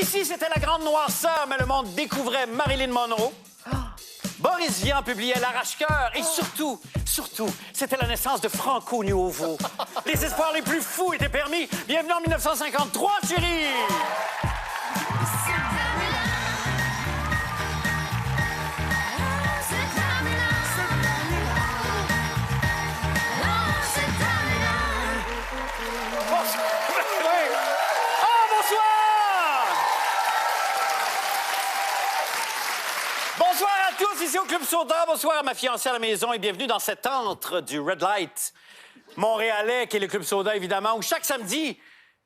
Ici, c'était la grande noirceur, mais le monde découvrait Marilyn Monroe. Boris Vian publiait L'Arrache-Cœur. Et surtout, c'était la naissance de Franco Nuovo. Les espoirs les plus fous étaient permis. Bienvenue en 1953, chérie! Bonsoir à tous, ici au Club Soda. Bonsoir à ma fiancée à la maison et bienvenue dans cet antre du Red Light montréalais, qui est le Club Soda, évidemment, où chaque samedi,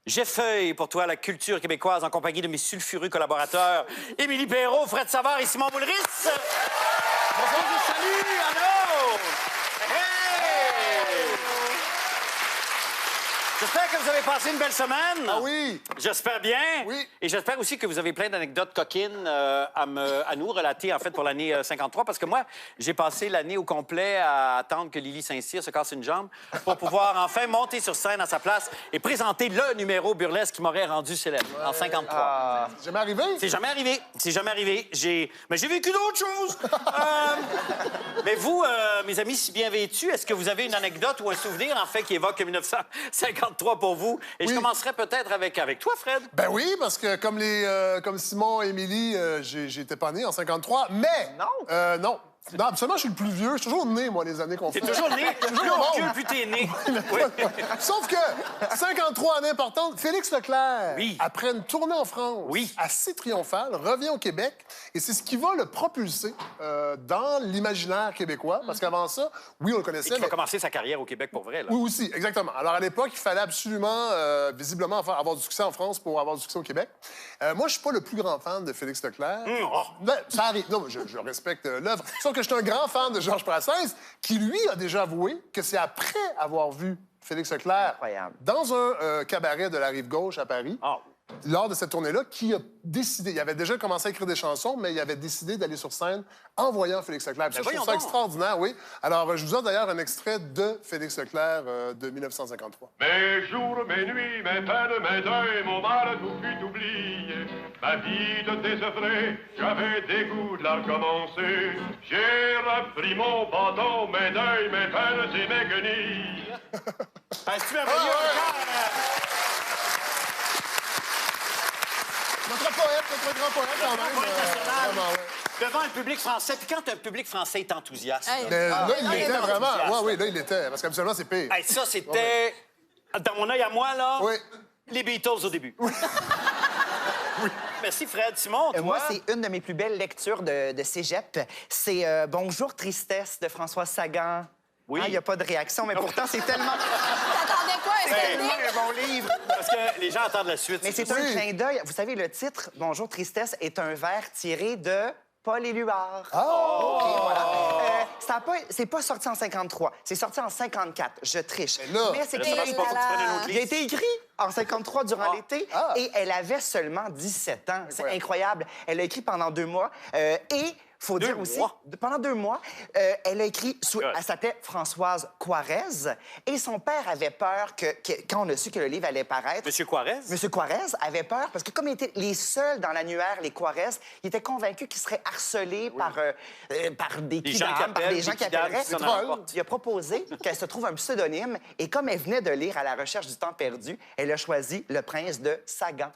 j'effeuille pour toi la culture québécoise en compagnie de mes sulfureux collaborateurs Émilie Perrault, Fred Savard et Simon Boulris. Bonjour, salut, allô! Hey! J'espère que vous avez passé une belle semaine. Ah oui! J'espère bien. Oui. Et j'espère aussi que vous avez plein d'anecdotes coquines à nous relater, en fait, pour l'année 53. Parce que moi, j'ai passé l'année au complet à attendre que Lily Saint-Cyr se casse une jambe pour pouvoir enfin monter sur scène à sa place et présenter le numéro burlesque qui m'aurait rendu célèbre en 53. C'est jamais arrivé? C'est jamais arrivé. C'est jamais arrivé. Mais j'ai vécu d'autres choses. Mais vous, mes amis si bien vêtus, est-ce que vous avez une anecdote ou un souvenir, en fait, qui évoque 1953 pour vous? Et je commencerai peut-être avec toi, Fred. Ben oui, parce que comme Simon et Émilie, j'étais pas né en 53, mais... Non? Non. Non, absolument, je suis le plus vieux. Je suis toujours né, moi, les années qu'on fait. T'es toujours né. Plus on recule, plus t'es né. Oui. Sauf que 53 années importantes, Félix Leclerc, Oui. après une tournée en France, Oui. assez triomphale, revient au Québec. Et c'est ce qui va le propulser dans l'imaginaire québécois. Parce qu'avant ça, oui, on le connaissait, Et qui va mais... commencer sa carrière au Québec pour vrai, là. Oui, aussi, exactement. Alors, à l'époque, il fallait absolument, visiblement, avoir du succès en France pour avoir du succès au Québec. Moi, je suis pas le plus grand fan de Félix Leclerc. Ben, ça arrive. Non, je respecte l'œuvre. Sauf que je suis un grand fan de Georges Brassens, qui, lui, a déjà avoué que c'est après avoir vu Félix Leclerc Incroyable. dans un cabaret de la Rive-Gauche à Paris, Ah. lors de cette tournée-là, qui a décidé... Il avait déjà commencé à écrire des chansons, mais il avait décidé d'aller sur scène en voyant Félix Leclerc. Puis ça, je trouve voyons ça donc. extraordinaire, oui. Alors, je vous ai d'ailleurs un extrait de Félix Leclerc de 1953. Mes jours, mes nuits, mes peines, mes deuils, mon mal, tout fut oublié. Ma vie de désœuvré, j'avais dégoût de la recommencer. J'ai repris mon bâton, mes deuils, mes peines et mes guenilles. C'est-tu merveilleux? Notre grand poète, quand même. Poète national. Vraiment, ouais. Devant un public français. Puis quand un public français est enthousiaste... Mais là, il l'était il est vraiment. enthousiaste. Oui, là, il l'était. Parce qu'habituellement, c'est pire. Hey, ça, c'était... Dans mon œil à moi, là, Oui. les Beatles au début. Oui. Merci, Fred. Simon, toi? Moi, c'est une de mes plus belles lectures de cégep. C'est Bonjour, tristesse de François Sagan. Oui. Il n'y a pas de réaction, mais pourtant, c'est tellement... T'attendais quoi, un C'est Stanley? tellement un bon livre. Parce que les gens attendent la suite. Mais c'est ça. un clin d'œil. Vous savez, le titre, Bonjour, tristesse, est un vers tiré de Paul Éluard. Oh! OK, voilà. C'est pas sorti en 53, c'est sorti en 54. Je triche. Mais là- c'est Là, qu'il ça a marche pas, faut que tu prennes un autre il a livre. été écrit en 53 durant l'été et elle avait seulement 17 ans. C'est incroyable. Elle a écrit pendant 2 mois et faut dire aussi, pendant 2 mois, elle a écrit, elle s'appelait Françoise Coirez et son père avait peur que quand on a su que le livre allait paraître... Monsieur Quarez? Monsieur Coirez avait peur parce que comme ils étaient les seuls dans l'annuaire, les Coirez, il était convaincu qu'ils seraient harcelés par des gens qui kidams, par appellent, des gens des qui kidams appelleraient. qui sont dans la Trolls. Il a proposé qu'elle se trouve un pseudonyme et comme elle venait de lire À la recherche du temps perdu, elle a choisi Le Prince de Sagan.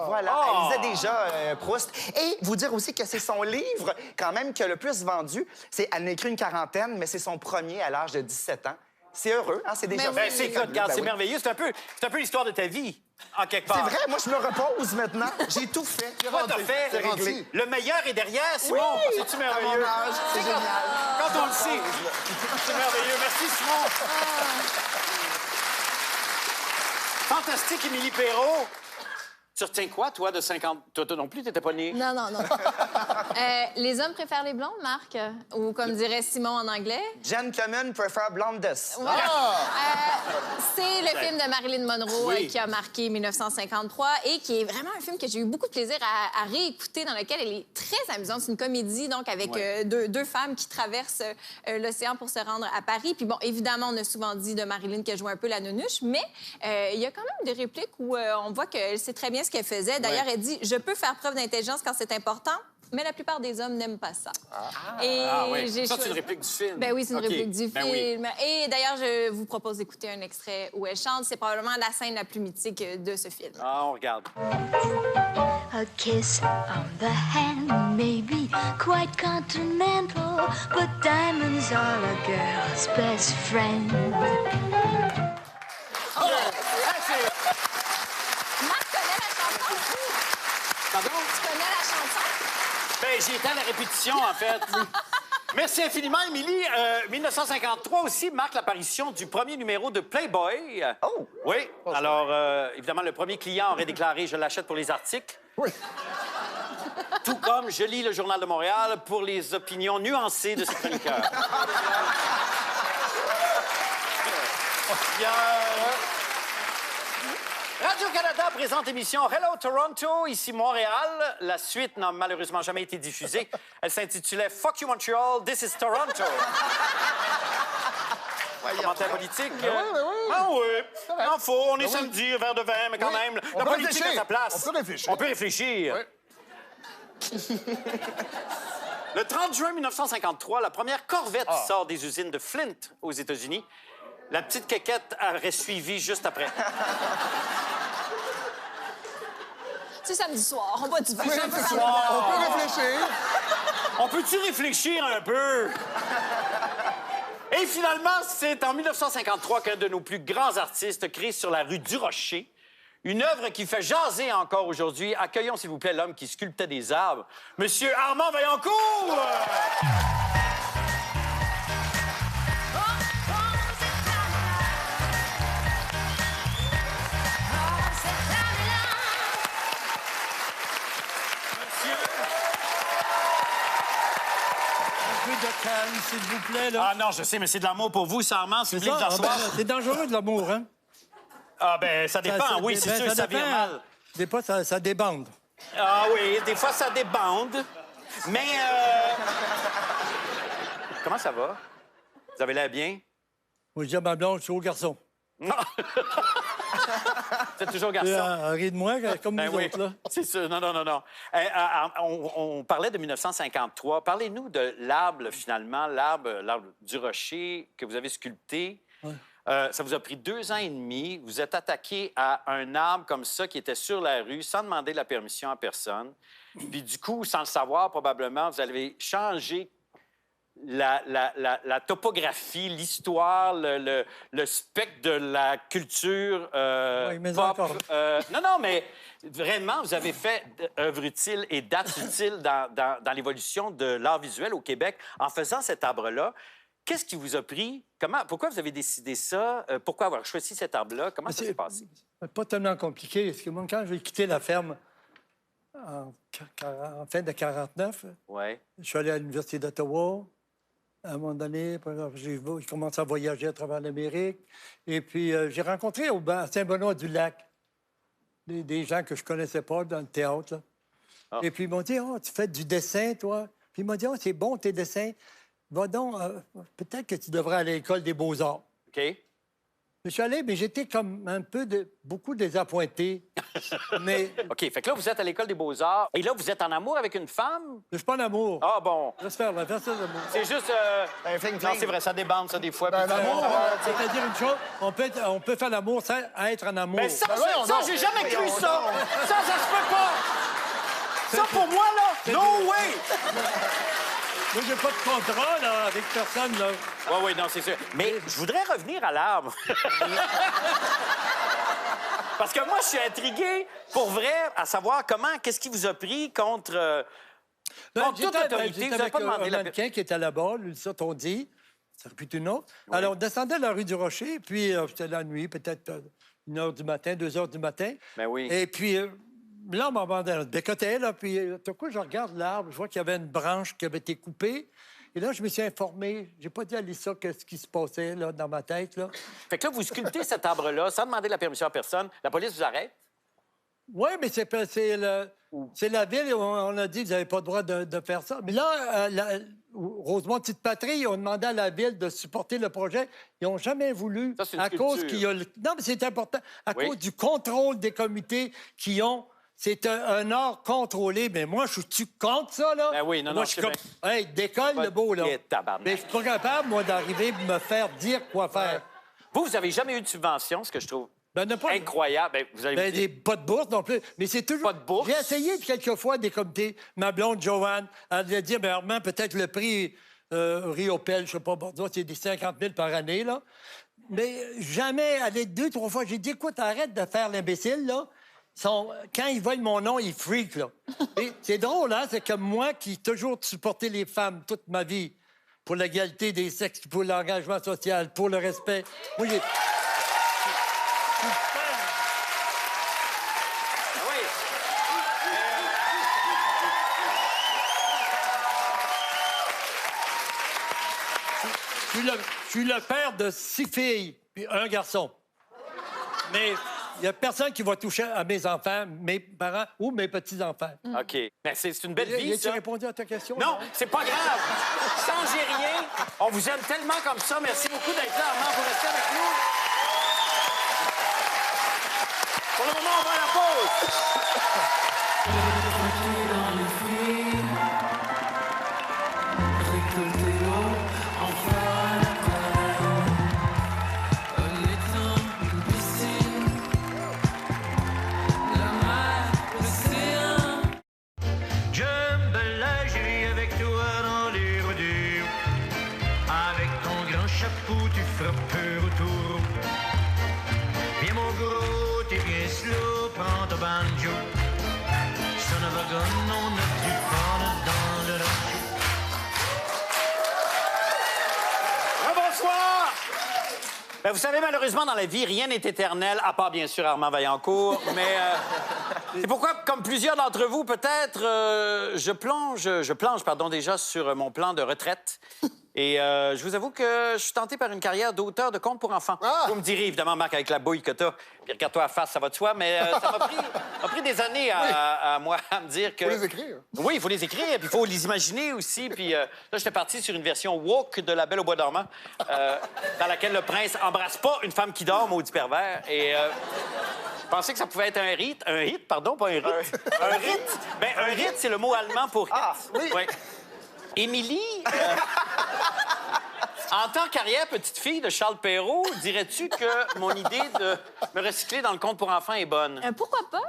Voilà, elle lisait déjà Proust. Et vous dire aussi que c'est son livre quand même qui a le plus vendu. Elle en a écrit une quarantaine, mais c'est son premier à l'âge de 17 ans. C'est heureux, hein? C'est déjà... Mais oui. Ben, c'est écoute, regarde, Ben c'est oui. merveilleux. C'est un peu l'histoire de ta vie, en quelque part. C'est vrai, moi, je me repose maintenant. J'ai tout fait. Toi, t'as fait C'est réglé. le meilleur est derrière, Simon. Oui! C'est-tu À merveilleux? mon âge, c'est génial. Quand on le sait. C'est merveilleux. Merci, Simon. Fantastique, Émilie Perrault. Tu retiens quoi, toi, de 50... Toi non plus, t'étais pas née. Non. Les hommes préfèrent les blondes, Marc? Ou comme dirait Simon en anglais? Gentlemen prefer blondes. Voilà. C'est le film de Marilyn Monroe Oui. qui a marqué 1953 et qui est vraiment un film que j'ai eu beaucoup de plaisir à réécouter, dans lequel elle est très amusante. C'est une comédie, donc, avec deux femmes qui traversent l'océan pour se rendre à Paris. Puis bon, évidemment, on a souvent dit de Marilyn qu'elle jouait un peu la nunuche, mais il y a quand même des répliques où on voit qu'elle sait très bien ce qu'elle faisait. D'ailleurs, elle dit « Je peux faire preuve d'intelligence quand c'est important ». Mais la plupart des hommes n'aiment pas ça. Et j'ai Ça, c'est choisi- une réplique du film. Ben oui, c'est une OK. réplique du Ben film. oui. Et d'ailleurs, je vous propose d'écouter un extrait où elle chante. C'est probablement la scène la plus mythique de ce film. Ah, on regarde. A kiss on the hand may be quite continental, but diamonds are a girl's best friend. Ah, c'est... Marc connaît la chanson aussi. Pardon? Tu connais la chanson? Ben, j'y étais à la répétition, en fait. Merci infiniment, Émilie. 1953 aussi marque l'apparition du premier numéro de Playboy. Oh! Oui. Alors, évidemment, le premier client aurait déclaré « Je l'achète pour les articles ». Oui. Tout comme je lis le Journal de Montréal pour les opinions nuancées de ses chroniqueurs. Bien, Radio-Canada présente l'émission Hello Toronto, ici Montréal. La suite n'a malheureusement jamais été diffusée. Elle s'intitulait Fuck You Montreal, This is Toronto. Commentaire politique. Ah oui, il en faut. On est samedi, un verre de vin, mais quand Oui. même, On la peut politique a réfléchir. sa place. On peut réfléchir. On peut réfléchir. Oui. Le 30 juin 1953, la première corvette sort des usines de Flint aux États-Unis. La petite quéquette aurait suivi juste après. C'est samedi soir. On va du vin. Oui, c'est ça. On peut réfléchir. On peut-tu réfléchir un peu? Et finalement, c'est en 1953 qu'un de nos plus grands artistes crée sur la rue du Rocher une œuvre qui fait jaser encore aujourd'hui. Accueillons, s'il vous plaît, l'homme qui sculptait des arbres, Monsieur Armand Vaillancourt! Un peu de calme, s'il vous plaît, là. Ah non, je sais, mais c'est de l'amour pour vous, ça, Armand. C'est Ça, c'est dangereux, de l'amour, hein? Ah ben, ça dépend, Ça- oui, ben, c'est sûr, ça vire dépend. mal. Des fois, ça débande. Ah oui, des fois, ça débande. Mais, comment ça va? Vous avez l'air bien? Moi, je dis à ma blonde, je suis au garçon. Vous êtes toujours garçon? Ris de moi, comme Ben nous oui, autres, là. c'est sûr. Non, non, non, non. On parlait de 1953. Parlez-nous de l'arbre, finalement, l'arbre du rocher que vous avez sculpté. Ouais. Ça vous a pris 2 ans et demi. Vous êtes attaqué à un arbre comme ça qui était sur la rue sans demander la permission à personne. Puis du coup, sans le savoir, probablement, vous avez changé la topographie, l'histoire, le spectre de la culture Oui, mais pop. encore. Non, mais vraiment, vous avez fait œuvre utile et date utile dans l'évolution de l'art visuel au Québec en faisant cet arbre-là. Qu'est-ce qui vous a pris? Pourquoi vous avez décidé ça? Pourquoi avoir choisi cet arbre-là? Comment ça s'est passé? C'est pas tellement compliqué. Parce que moi, quand j'ai quitté la ferme en fin de 49, Oui. je suis allé à l'Université d'Ottawa. À un moment donné, j'ai commencé à voyager à travers l'Amérique. Et puis, j'ai rencontré à Saint-Benoît-du-Lac des gens que je connaissais pas dans le théâtre, là. Ah. Et puis, ils m'ont dit, « Oh, tu fais du dessin, toi? » Puis, ils m'ont dit, « Oh, c'est bon, tes dessins. Va donc, peut-être que tu devrais aller à l'École des beaux-arts. » OK. Je suis allé, mais j'étais comme beaucoup désappointé. Mais OK. Fait que là, vous êtes à l'École des beaux-arts. Et là, vous êtes en amour avec une femme? je suis pas en amour. Ah, bon. Laisse faire, la version d'amour. C'est juste... Un fling-fling. Non, c'est vrai, ça débande, ça, des fois. Ben, Puis- l'amour, C'est-à-dire une chose, on peut faire l'amour sans être en amour. Mais ça, Ben voyons donc. j'ai jamais cru Voyons ça. donc. Ça se peut pas. Ça, pour moi, là, no way. Moi, j'ai pas de contrat là, avec personne. Là. Oui, oui, non, c'est sûr. Mais je voudrais revenir à l'arbre. Parce que moi, je suis intrigué, pour vrai, à savoir qu'est-ce qui vous a pris contre toute autorité. J'étais Vous n'avez avec pas demandé un la... mannequin qui était là-bas, lui, ça t'on dit. Ça aurait pu être une autre. Alors, on descendait la rue du Rocher, puis c'était la nuit, peut-être 1h du matin, 2h du matin. Ben oui. Et puis, là, on m'a bécotait, là, puis tout à coup, je regarde l'arbre, je vois qu'il y avait une branche qui avait été coupée. Et là, je me suis informé. J'ai pas dit à Lisa ce qui se passait là, dans ma tête. Là. Fait que là, vous sculptez cet arbre-là sans demander la permission à personne. La police vous arrête. Oui, mais c'est la ville, on a dit que vous n'avez pas le droit de faire ça. Mais là, Rosemont Petite Patrie, on demandé à la ville de supporter le projet. Ils n'ont jamais voulu. Ça, c'est une à cause sculpture. qu'il y a non, mais c'est important. À Oui. cause du contrôle des comités qui ont c'est un art contrôlé. Mais moi, je suis contre ça, là. Ben oui, non, moi, non, je suis je comme... sais Hey, décolle le beau, là. Et tabarnak. Mais je suis pas capable, moi, d'arriver et me faire dire quoi faire. Vous avez jamais eu de subvention, ce que je trouve Ben, ne pas... incroyable. Ben, vous avez Ben, pas de bourse non plus. Mais c'est toujours. Pas de bourse? J'ai essayé quelques fois des comités. Ma blonde, Joanne, elle devait dire, ben, Armand, peut-être le prix Rio Pelle, je sais pas, Bordeaux, c'est des 50 000 par année, là. Mais jamais, allez, 2, 3 fois, j'ai dit, écoute, arrête de faire l'imbécile, là. Quand ils voient mon nom, ils freakent, là. Et c'est drôle, hein? C'est que moi qui ai toujours supporté les femmes toute ma vie pour l'égalité des sexes, pour l'engagement social, pour le respect. Moi, j'ai... Je suis le père de 6 filles puis un garçon. Mais il n'y a personne qui va toucher à mes enfants, mes parents ou mes petits-enfants. OK. Ben, c'est une belle vie, As-tu ça. répondu à ta question? Non, c'est pas grave. Changez rien. On vous aime tellement comme ça. Merci beaucoup d'être là, Armand, pour rester avec nous. Pour le moment, on va à la pause. Peu retour. Viens mon gros, t'es bien slow, prends ton banjo. Son of a gun, on a plus fort dans le rock. Bonsoir! Ben, vous savez, malheureusement, dans la vie, rien n'est éternel, à part, bien sûr, Armand Vaillancourt. Mais c'est pourquoi, comme plusieurs d'entre vous, peut-être, je planche, déjà sur mon plan de retraite. Et je vous avoue que je suis tenté par une carrière d'auteur de contes pour enfants. Ah! Vous me direz, évidemment, Marc, avec la bouille que t'as, puis regarde-toi à face, ça va de soi, mais ça m'a pris des années à moi à me dire que... Faut les écrire. Oui, il faut les écrire, puis il faut les imaginer aussi. Puis là, j'étais parti sur une version woke de La Belle au bois dormant, dans laquelle le prince embrasse pas une femme qui dort, maudit pervers. Et je pensais que ça pouvait être un rite. Un hit, pardon, pas un rite. Un rite. Ben, un rite, c'est le mot allemand pour hit. Ah, oui. Émilie, en tant qu'arrière petite fille de Charles Perrault, dirais-tu que mon idée de me recycler dans le conte pour enfants est bonne? Pourquoi pas?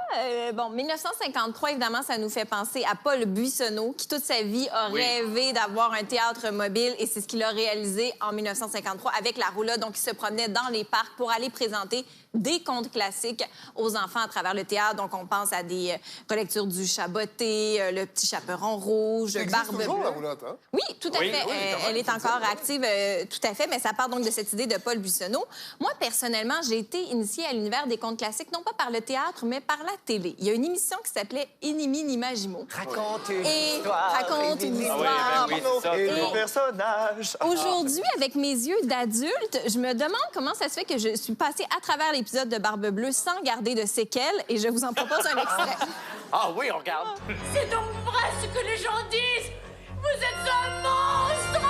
Bon, 1953, évidemment, ça nous fait penser à Paul Buissonneau, qui toute sa vie a rêvé d'avoir un théâtre mobile, et c'est ce qu'il a réalisé en 1953 avec la roulotte. Donc, il se promenait dans les parcs pour aller présenter des contes classiques aux enfants à travers le théâtre. Donc, on pense à des relectures du Chaboté, Le Petit Chaperon Rouge, Ça existe Barbe toujours, Bleue. la roulotte, hein? Oui, tout à Oui, fait. oui, quand Elle même, est encore active, tout à fait, mais ça part donc de cette idée de Paul Buissonneau. Moi, personnellement, j'ai été initiée à l'univers des contes classiques, non pas par le théâtre, mais par la télé. Il y a une émission qui s'appelait Inimi Nimagimo. Raconte une Et histoire. raconte une et histoire. ben oui, c'est ça. Et Et- nos personnages. Aujourd'hui, avec mes yeux d'adulte, je me demande comment ça se fait que je suis passée à travers l'épisode de Barbe Bleue sans garder de séquelles, et je vous en propose un extrait. Ah oui, on regarde. C'est donc vrai ce que les gens disent! Vous êtes un monstre!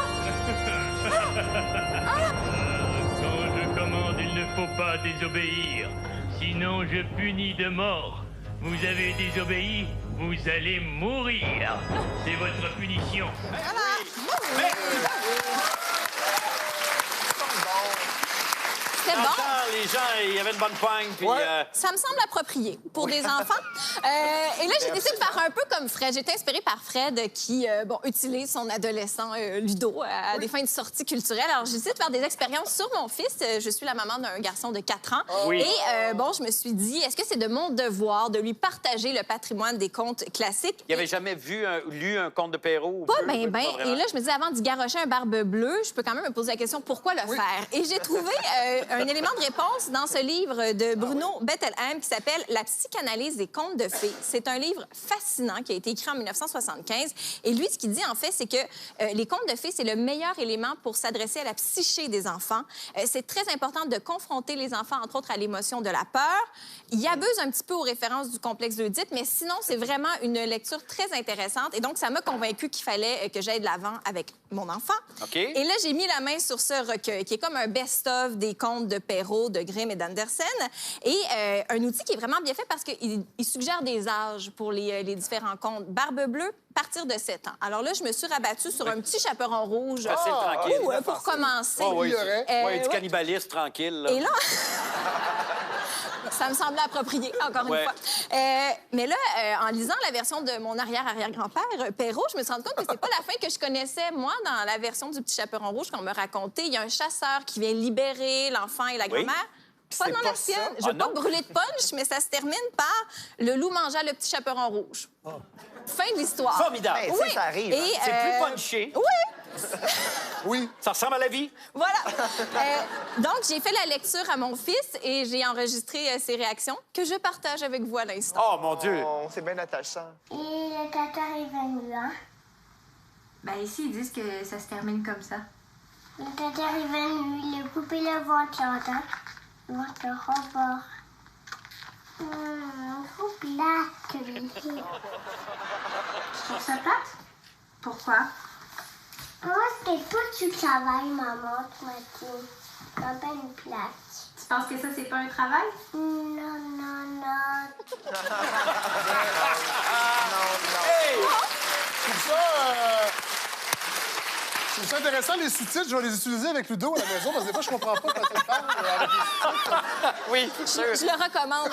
Quand je commande, il ne faut pas désobéir. Sinon, je punis de mort. Vous avez désobéi, vous allez mourir. C'est votre punition. C'était bon. Attends, les gens, il y avait une bonne poigne, puis... Ça me semble approprié pour des enfants. Et là, j'ai décidé de faire un peu comme Fred. J'ai été inspirée par Fred qui, utilise son adolescent Ludo à des fins de sortie culturelle. Alors, j'ai décidé de faire des expériences sur mon fils. Je suis la maman d'un garçon de 4 ans. Oui. Et, je me suis dit, est-ce que c'est de mon devoir de lui partager le patrimoine des contes classiques? Il avait jamais lu un conte de Perrault? Pas Bleu? bien, bien. Pas vraiment. Et là, je me disais, avant d'y garrocher un Barbe Bleue, je peux quand même me poser la question, pourquoi le faire? Et j'ai trouvé un élément de réponse dans ce livre de Bruno Bettelheim qui s'appelle La psychanalyse des contes de fées. C'est un livre fascinant qui a été écrit en 1975. Et lui, ce qu'il dit, en fait, c'est que les contes de fées, c'est le meilleur élément pour s'adresser à la psyché des enfants. C'est très important de confronter les enfants, entre autres, à l'émotion de la peur. Il abuse un petit peu aux références du complexe d'Oedipe, mais sinon, c'est vraiment une lecture très intéressante. Et donc, ça m'a convaincue qu'il fallait que j'aille de l'avant avec mon enfant. OK. Et là, j'ai mis la main sur ce recueil, qui est comme un best-of des contes contes de Perrault, de Grimm et d'Andersen. Et un outil qui est vraiment bien fait parce qu'il suggère des âges pour les différents contes. Barbe bleue, partir de 7 ans. Alors là, je me suis rabattue sur un petit chaperon rouge. Facile, tranquille. Pour commencer. Oh, oui, Il y aurait. ouais, du cannibalisme tranquille. Là. Et là... Ça me semblait approprié, encore une fois. Mais là, en lisant la version de mon arrière-arrière-grand-père, Perrault, je me suis rendu compte que c'est pas la fin que je connaissais, moi, dans la version du Petit Chaperon Rouge qu'on me racontait. Il y a un chasseur qui vient libérer l'enfant et la grand-mère. Pas dans la sienne. Je veux pas brûler de punch, mais ça se termine par le loup mangea le Petit Chaperon Rouge. Fin de l'histoire. Formidable. Ben, Oui. ça arrive. Et, C'est plus punché. Oui. Oui. Ça ressemble à la vie. Voilà. Donc, j'ai fait la lecture à mon fils et j'ai enregistré ses réactions que je partage avec vous à l'instant. Oh, mon Dieu. Oh, c'est bien attachant. Et le tata est venu, hein? Ben ici, ils disent que ça se termine comme ça. Le tata est venu, le poupée le ventre, hein? Le ventre le rebord. Trop plate, lui. Tu trouves ça plate? Pourquoi? Moi, c'est toi tu travailles, maman, toi, tu. T'as pas une plate. Tu penses que ça, c'est pas un travail? Non, non, non. Hey! Je trouve ça intéressant, les sous-titres. Je vais les utiliser avec Ludo à la maison, parce que des fois, je comprends pas quand il parle avec les sous-titres. Oui, Je le recommande.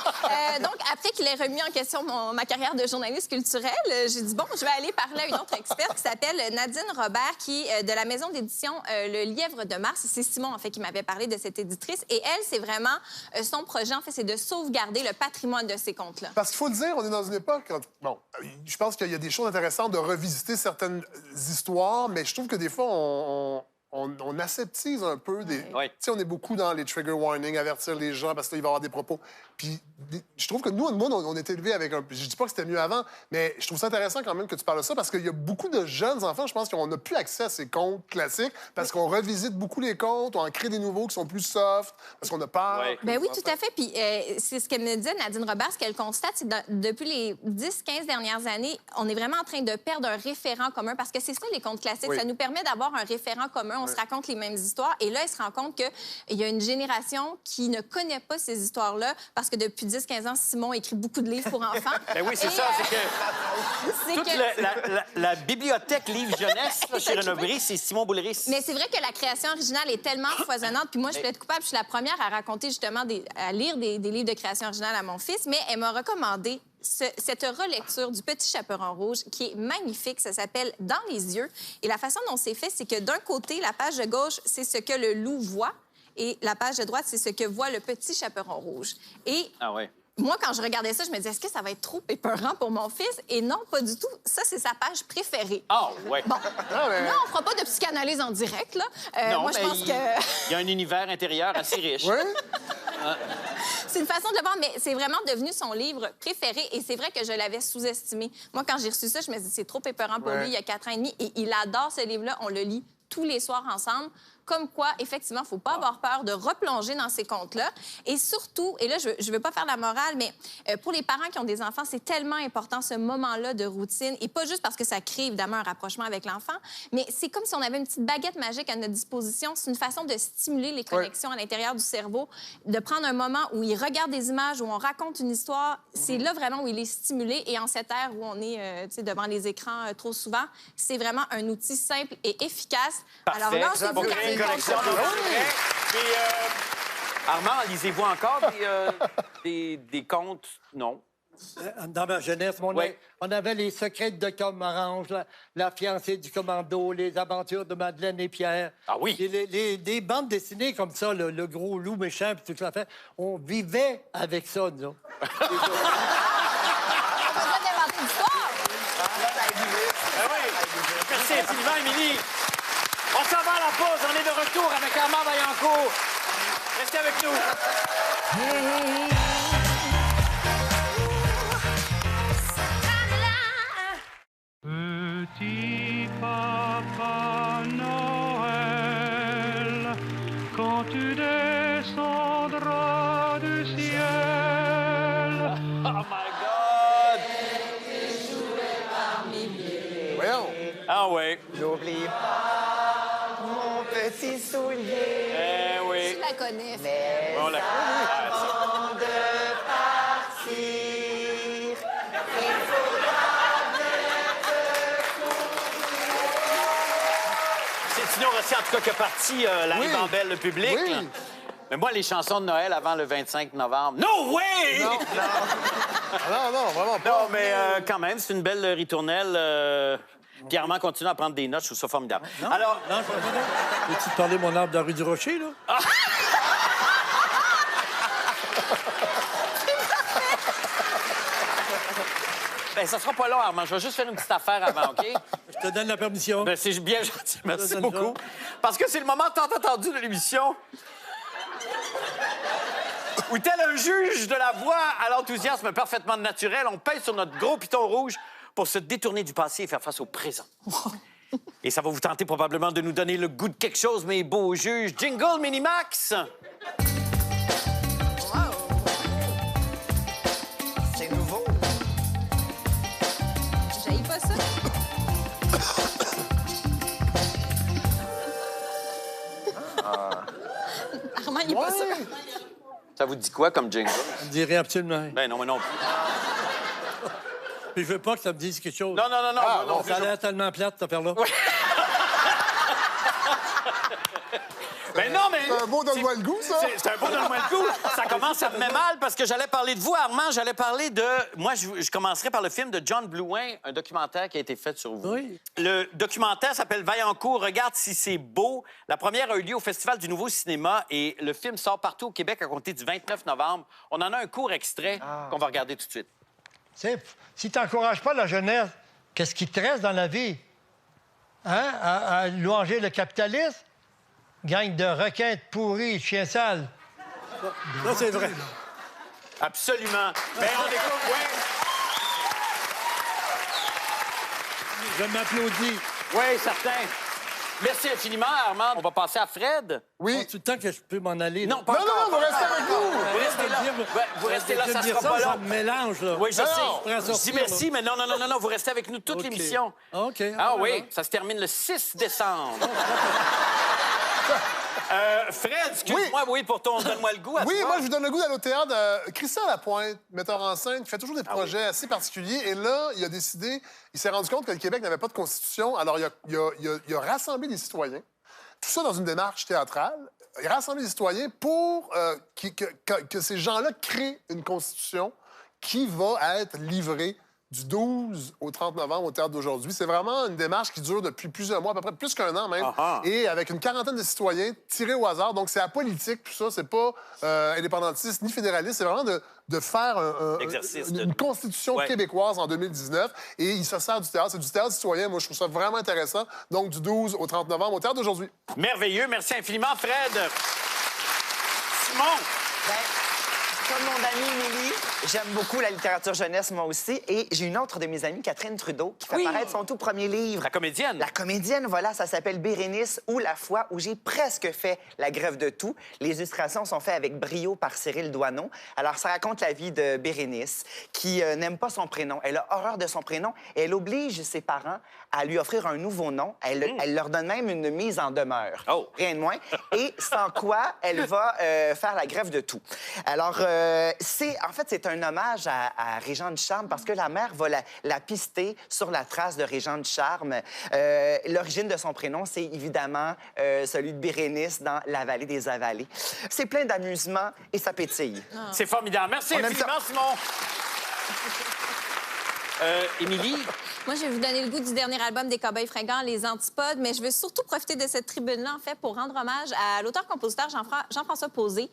Donc, après qu'il ait remis en question ma carrière de journaliste culturelle, j'ai dit, bon, je vais aller parler à une autre experte qui s'appelle Nadine Robert, qui est de la maison d'édition Le Lièvre de Mars. C'est Simon, en fait, qui m'avait parlé de cette éditrice. Et elle, c'est vraiment son projet, en fait, c'est de sauvegarder le patrimoine de ces contes-là. Parce qu'il faut le dire, on est dans une époque... Bon, je pense qu'il y a des choses intéressantes de revisiter certaines histoires, mais je trouve que des fois, on aseptise un peu des... Oui. Tu sais, on est beaucoup dans les trigger warnings, avertir les gens parce qu'il va y avoir des propos. Puis je trouve que nous, on est élevés avec un... Je dis pas que c'était mieux avant, mais je trouve ça intéressant quand même que tu parles de ça parce qu'il y a beaucoup de jeunes enfants, je pense, qu'on n'a plus accès à ces contes classiques parce qu'on revisite beaucoup les contes, on en crée des nouveaux qui sont plus soft, parce qu'on a peur. Oui. Ben oui, tout à fait. Puis c'est ce qu'elle me disait, Nadine Robert, ce qu'elle constate, c'est que depuis les 10-15 dernières années, on est vraiment en train de perdre un référent commun parce que c'est ça, les contes classiques. Oui. Ça nous permet d'avoir un référent commun. On se raconte les mêmes histoires. Et là, elle se rend compte qu'il y a une génération qui ne connaît pas ces histoires-là parce que depuis 10-15 ans, Simon écrit beaucoup de livres pour enfants. Ben oui, c'est ça. C'est que toute la bibliothèque livre jeunesse là, chez Renaud-Bré, c'est Simon Boulris. Mais c'est vrai que la création originale est tellement foisonnante. Puis moi, je peux être coupable. Je suis la première à raconter justement, à lire des livres de création originale à mon fils. Mais elle m'a recommandé cette relecture du Petit Chaperon Rouge qui est magnifique. Ça s'appelle Dans les yeux. Et la façon dont c'est fait, c'est que d'un côté, la page de gauche, c'est ce que le loup voit. Et la page de droite, c'est ce que voit le Petit Chaperon Rouge. Et Ah ouais. moi, quand je regardais ça, je me disais, est-ce que ça va être trop épeurant pour mon fils? Et non, pas du tout. Ça, c'est sa page préférée. Ah ouais. Bon, mais- là, on fera pas de psychanalyse en direct, là. Non, moi, je mais pense que il y a un univers intérieur assez riche. Oui? c'est une façon de le voir, mais c'est vraiment devenu son livre préféré. Et c'est vrai que je l'avais sous-estimé. Moi, quand j'ai reçu ça, je me dis, c'est trop épeurant pour lui, il y a 4 ans et demi. Et il adore ce livre-là. On le lit tous les soirs ensemble. Comme quoi, effectivement, il ne faut pas avoir peur de replonger dans ces contes-là. Et surtout, et là, je ne veux pas faire la morale, mais pour les parents qui ont des enfants, c'est tellement important ce moment-là de routine. Et pas juste parce que ça crée, évidemment, un rapprochement avec l'enfant, mais c'est comme si on avait une petite baguette magique à notre disposition. C'est une façon de stimuler les connexions à l'intérieur du cerveau, de prendre un moment où il regarde des images, où on raconte une histoire. C'est là vraiment où il est stimulé. Et en cette ère où on est tu sais, devant les écrans trop souvent, c'est vraiment un outil simple et efficace. Parfait. Alors, lancez-vous Pour quand créer une même. connexion. Puis, Armand, lisez-vous encore des contes? Non. Dans ma jeunesse, Oui. on avait les secrets de Dr. Morange, la fiancée du commando, les aventures de Madeleine et Pierre. Ah oui. Et des bandes dessinées comme ça, le gros loup méchant, puis tout ça fait. On vivait avec ça, nous. On va pas inventer l'histoire. Ben oui. Merci infiniment, Émilie. On s'en va à la pause. On est de retour avec Armand Vaillancourt. Restez avec nous. Petit Papa Noël, quand tu descendras du ciel. Oh my God. Voyons. Ah ouais. N'oublie pas mon petit petits souliers. Eh oui. Tu la connais. Mais On la avant de partir, il faudra C'est Tino Rossi, en tout cas, qui a parti la Oui. ribambelle, le public. Oui. là. Mais moi, les chansons de Noël avant le 25 novembre... No way! Non, vraiment pas. Non, mais quand même, c'est une belle ritournelle. Pierre Armand continue à prendre des notes, je trouve ça formidable. Alors, Non, je peux-tu te parler de mon arbre de la rue du Rocher, là? ben, ça sera pas long, Armand. Je vais juste faire une petite affaire avant, OK? Je te donne la permission. Ben, c'est bien gentil. Merci donne beaucoup. Parce que c'est le moment tant attendu de l'émission où, tel un juge de la voix à l'enthousiasme parfaitement naturel, on pèse sur notre gros piton rouge pour se détourner du passé et faire face au présent. Et ça va vous tenter probablement de nous donner le goût de quelque chose, mes beaux juges. Jingle Minimax! C'est nouveau. J'haïs pas ça. Armand, il est pas sûr. Ça vous dit quoi comme jingle? Je me dirais absolument. Ben non, mais non plus. Puis je veux pas que ça me dise quelque chose. Non, non plus. Ça a l'air tellement plate, cette affaire-là. Ben non, mais... C'est un beau donne-moi le goût, ça. C'est un beau donne-moi le goût. Ça commence à me mettre mal parce que j'allais parler de vous, Armand. J'allais parler de... Moi, je commencerai par le film de John Bluin, un documentaire qui a été fait sur vous. Oui. Le documentaire s'appelle Vaillancourt, regarde si c'est beau. La première a eu lieu au Festival du Nouveau Cinéma et le film sort partout au Québec à compter du 29 novembre. On en a un court extrait qu'on va regarder tout de suite. Tu sais, si tu n'encourages pas la jeunesse, qu'est-ce qui te reste dans la vie? Hein? À louanger le capitalisme? Gang de requins pourris, chiens sales. Ça, c'est vrai. Absolument. Ben, on écoute, ouais. Je m'applaudis. Oui, certain. Merci infiniment, Armand. On va passer à Fred. Oui. Tout le temps que je peux m'en aller. Non, pas Non, encore. vous restez avec nous. Vous restez là. Ouais, vous restez là, ça sera pas Ça long. me mélange, là. Oui, je sais. Prends à Je sortir, dis merci, là. mais non, vous restez avec nous toute OK. l'émission. OK. Ah oui, ça se termine le 6 décembre. Fred, excuse-moi, oui, pour ton donne-moi le goût. À Oui, toi. moi, je vous donne le goût d'aller au théâtre. Christian Lapointe, metteur en scène, qui fait toujours des projets assez particuliers. Et là, il a décidé, il s'est rendu compte que le Québec n'avait pas de constitution. Alors, il a rassemblé les citoyens. Tout ça dans une démarche théâtrale. Il a rassemblé les citoyens pour que ces gens-là créent une constitution qui va être livrée du 12 au 30 novembre au Théâtre d'aujourd'hui. C'est vraiment une démarche qui dure depuis plusieurs mois, à peu près plus qu'un an même, et avec une quarantaine de citoyens tirés au hasard. Donc, c'est apolitique, tout ça. C'est pas indépendantiste ni fédéraliste. C'est vraiment de faire une constitution québécoise en 2019. Et il se sert du théâtre. C'est du théâtre citoyen. Moi, je trouve ça vraiment intéressant. Donc, du 12 au 30 novembre au Théâtre d'aujourd'hui. Merveilleux. Merci infiniment, Fred. Simon. Comme mon amie Émilie, j'aime beaucoup la littérature jeunesse, moi aussi. Et j'ai une autre de mes amies, Catherine Trudeau, qui fait paraître son tout premier livre. La comédienne. La comédienne, voilà, ça s'appelle Bérénice ou La fois où j'ai presque fait la grève de tout. Les illustrations sont faites avec brio par Cyril Doineau. Alors, ça raconte la vie de Bérénice, qui n'aime pas son prénom. Elle a horreur de son prénom et elle oblige ses parents à lui offrir un nouveau nom. Elle leur donne même une mise en demeure. Rien de moins. Et sans quoi, elle va faire la grève de tout. Alors, en fait, c'est un hommage à Régent Ducharme parce que la mère va la pister sur la trace de Régent Ducharme. L'origine de son prénom, c'est évidemment celui de Bérénice dans La vallée des avalées. C'est plein d'amusement et ça pétille. C'est formidable. Merci infiniment, Simon. Émilie? Moi, je vais vous donner le goût du dernier album des Cowboys fringants, Les Antipodes, mais je veux surtout profiter de cette tribune-là, en fait, pour rendre hommage à l'auteur-compositeur Jean-François Posé,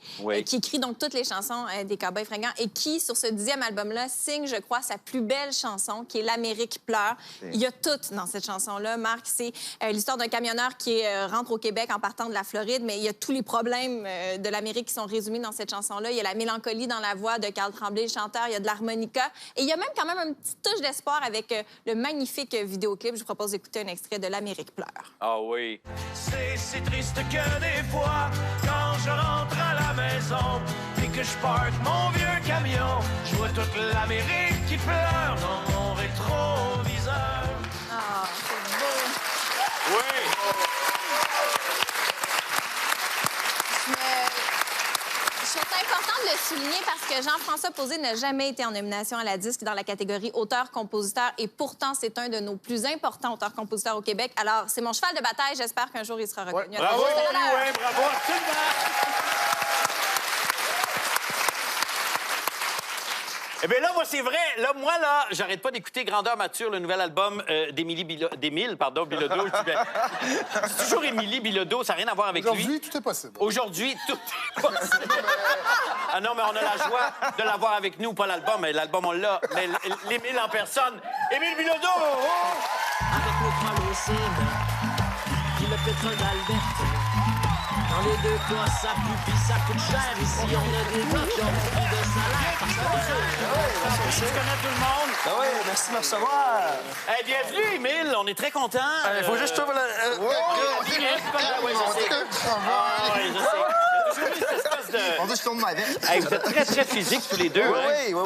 qui écrit donc toutes les chansons des Cowboys fringants et qui, sur ce 10e album-là, signe, je crois, sa plus belle chanson, qui est L'Amérique pleure. Il y a tout dans cette chanson-là, Marc. C'est l'histoire d'un camionneur qui rentre au Québec en partant de la Floride, mais il y a tous les problèmes de l'Amérique qui sont résumés dans cette chanson-là. Il y a la mélancolie dans la voix de Carl Tremblay, le chanteur, il y a de l'harmonica, et il y a même quand même une petite touche d'espoir avec le magnifique vidéoclip. Je vous propose d'écouter un extrait de L'Amérique pleure. Ah oui. C'est si triste que des fois, quand je rentre à la maison et que je parque mon vieux camion, je vois toute l'Amérique qui pleure dans mon rétroviseur. Ah, c'est beau. Oui. important de le souligner parce que Jean-François Posé n'a jamais été en nomination à la disque dans la catégorie auteur-compositeur et pourtant, c'est un de nos plus importants auteurs-compositeurs au Québec. Alors, c'est mon cheval de bataille. J'espère qu'un jour, il sera reconnu. Ouais. Bravo, oui, bravo, absolument. Eh bien là, moi, c'est vrai. Là, j'arrête pas d'écouter Grandeur Mature, le nouvel album d'Émile Bilodeau. C'est toujours Émilie Bilodeau, ça n'a rien à voir avec lui. Aujourd'hui, tout est possible. Aujourd'hui, tout est possible. Ah non, mais on a la joie de l'avoir avec nous, pas l'album, mais l'album, on l'a. Mais l'Émile en personne. Émile Bilodeau! Oh! Avec le Colosséum, puis le pétrole d'Alberta. Dans les deux cas, ça pue puis ça coûte cher. Ici, on a des gars qui ont beaucoup de salaire. Tu connais tout le monde? Ah oui, merci de me recevoir. Hey, bienvenue, Émile. On est très contents. Il faut juste que je trouve On dit que je tourne ma veste. Hey, vous êtes très, très physiques tous les deux.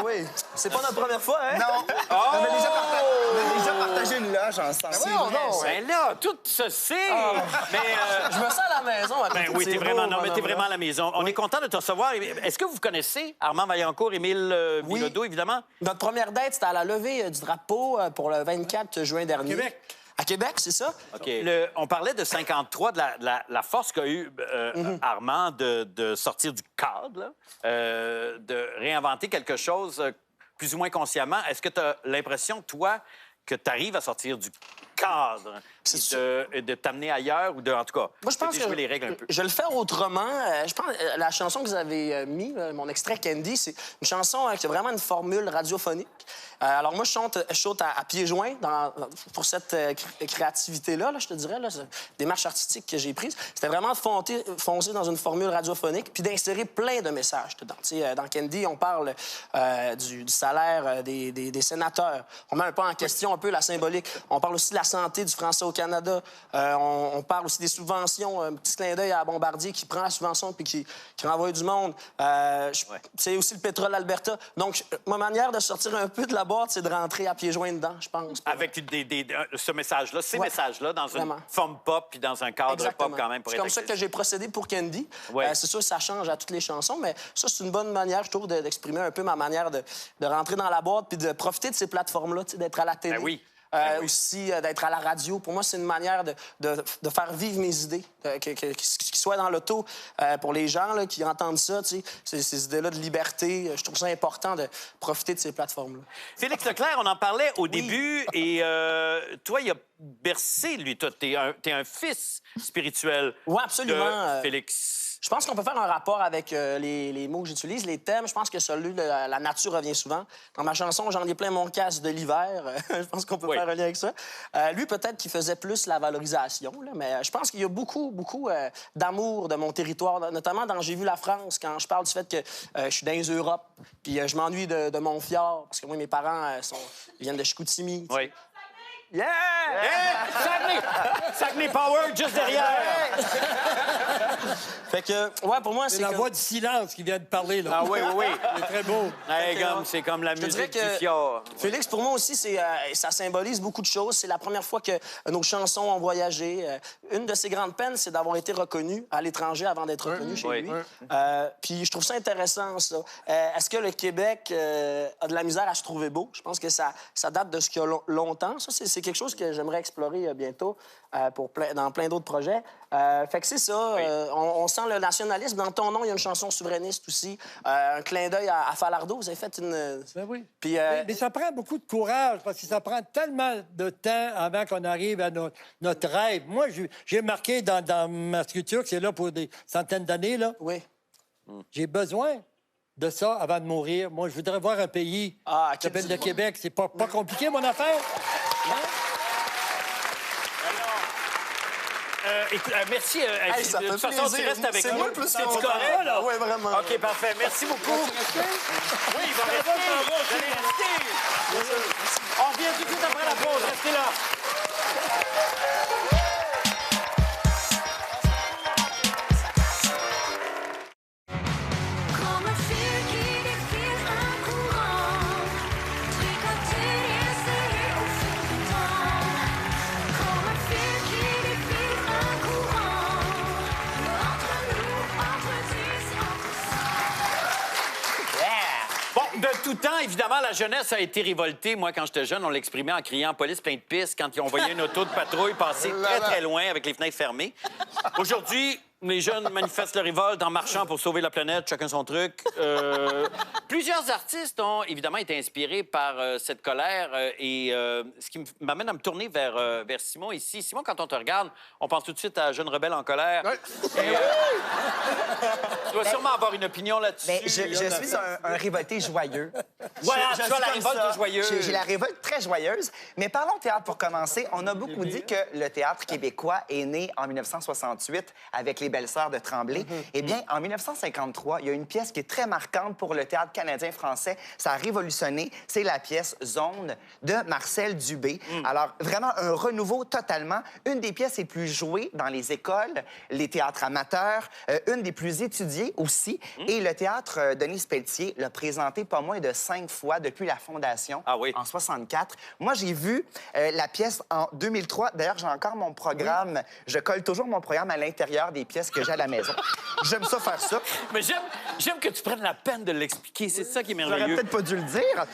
Oui. C'est pas notre première fois, hein? Non. Oh! On a déjà partagé une loge ensemble. Ben là, tout se sait. Mais je me sens à la maison. Ben oui, t'es vraiment à la maison. On est content de te recevoir. Est-ce que vous connaissez Armand Vaillancourt, Émile Bilodeau, évidemment? Notre première date, c'était à la levée du drapeau pour le 24 juin dernier. Québec. À Québec, c'est ça? OK. On parlait de 53, de la force qu'a eu Armand de sortir du cadre, là, de réinventer quelque chose plus ou moins consciemment. Est-ce que tu as l'impression, toi, que tu arrives à sortir du cadre et de t'amener ailleurs ou en tout cas, moi, je pense jouer les règles un peu? Je vais le faire autrement. Je pense la chanson que vous avez mis, mon extrait Candy, c'est une chanson qui a vraiment une formule radiophonique. Alors moi, je chante à pieds joints pour cette créativité-là, je te dirais, démarche artistique que j'ai prise. C'était vraiment de foncer dans une formule radiophonique puis d'insérer plein de messages dedans. Dans Candy, on parle du salaire des sénateurs. On met un peu en question un peu la symbolique. On parle aussi de la santé du français au Canada. On parle aussi des subventions. Un petit clin d'œil à Bombardier qui prend la subvention puis qui renvoie du monde. C'est aussi le pétrole d'Alberta. Donc, ma manière de sortir un peu de la boîte, c'est de rentrer à pieds joints dedans, je pense. Avec ce message-là, ces messages-là, dans une forme pop puis dans un cadre pop quand même. C'est comme ça que j'ai procédé pour Candy. C'est sûr que ça change à toutes les chansons, mais ça, c'est une bonne manière, je trouve, d'exprimer un peu ma manière de rentrer dans la boîte puis de profiter de ces plateformes-là, d'être à la télé. Ben oui. Aussi d'être à la radio. Pour moi, c'est une manière de faire vivre mes idées, qu'ils soient dans l'auto. Pour les gens là, qui entendent ça, ces idées-là de liberté, je trouve ça important de profiter de ces plateformes-là. Félix Leclerc, on en parlait au début, et toi, il a bercé, lui. Toi, t'es un fils spirituel. Oui, absolument. De Félix. Je pense qu'on peut faire un rapport avec les mots que j'utilise, les thèmes. Je pense que celui de la nature revient souvent. Dans ma chanson, j'en ai plein mon casque de l'hiver. Je pense qu'on peut faire un lien avec ça. Lui, peut-être qu'il faisait plus la valorisation, là, mais je pense qu'il y a beaucoup d'amour de mon territoire, notamment dans J'ai vu la France, quand je parle du fait que je suis dans les Europes, puis je m'ennuie de mon fjord, parce que moi, mes parents ils viennent de Chicoutimi. Oui. Yeah! Saguenay Power, juste derrière! Fait que, pour moi, c'est la voix du silence qui vient de parler, là. Ah oui. C'est très beau. C'est comme la musique du fjord. Félix, pour moi aussi, ça symbolise beaucoup de choses. C'est la première fois que nos chansons ont voyagé. Une de ses grandes peines, c'est d'avoir été reconnu à l'étranger avant d'être reconnu chez lui. Puis je trouve ça intéressant, ça. Est-ce que le Québec a de la misère à se trouver beau? Je pense que ça date de ce qu'il y a longtemps. Ça, c'est quelque chose que j'aimerais explorer bientôt dans plein d'autres projets. Fait que c'est ça. On sent le nationalisme. Dans ton nom, il y a une chanson souverainiste aussi. Un clin d'œil à Falardeau. Vous avez fait une... Ben oui. Puis, mais ça prend beaucoup de courage parce que ça prend tellement de temps avant qu'on arrive à notre rêve. Moi, j'ai marqué dans ma sculpture que c'est là pour des centaines d'années. Là. Oui. J'ai besoin de ça avant de mourir. Moi, je voudrais voir un pays qui s'appelle le Québec. C'est pas compliqué, mon affaire. Écoute, merci. Ça de toute fait façon, plaisir. tu restes avec C'est nous. moi le plus C'est content. correct, là? Oui, vraiment. OK, parfait. Merci beaucoup. Oui, il va rester. Vous allez rester. On revient tout de suite après la pause. Restez là. Comme un fil qui défile un courant, tricoté et serré au fil du temps. Comme un fil qui défile un courant, entre nous, entre dix, entre cent. évidemment, la jeunesse a été révoltée. Moi, quand j'étais jeune, on l'exprimait en criant « police plein de pistes » quand on voyait une auto de patrouille passer très, très loin avec les fenêtres fermées. Aujourd'hui, les jeunes manifestent leur révolte en marchant pour sauver la planète, chacun son truc. Plusieurs artistes ont évidemment été inspirés par cette colère ce qui m'amène à me tourner vers Simon ici. Simon, quand on te regarde, on pense tout de suite à Jeune rebelle en colère. Ouais. Tu dois sûrement avoir une opinion là-dessus. Mais je suis un révolté joyeux. Voilà, Je tu as suis la comme révolte ça. joyeuse. J'ai la révolte très joyeuse. Mais parlons théâtre pour commencer. On a beaucoup dit que le théâtre québécois est né en 1968 avec les Belles-Sœurs de Tremblay. Eh bien, en 1953, il y a une pièce qui est très marquante pour le théâtre canadien-français. Ça a révolutionné. C'est la pièce Zone de Marcel Dubé. Alors, vraiment un renouveau totalement. Une des pièces les plus jouées dans les écoles, les théâtres amateurs, une des plus étudiées aussi. Et le théâtre Denis Pelletier l'a présenté pas moins de 5 fois depuis la fondation en 64. Moi, j'ai vu la pièce en 2003. D'ailleurs, j'ai encore mon programme. Je colle toujours mon programme à l'intérieur des pièces que j'ai à la maison. J'aime ça faire ça. Mais j'aime que tu prennes la peine de l'expliquer. C'est ça qui est J'aurais merveilleux. peut-être pas dû le dire.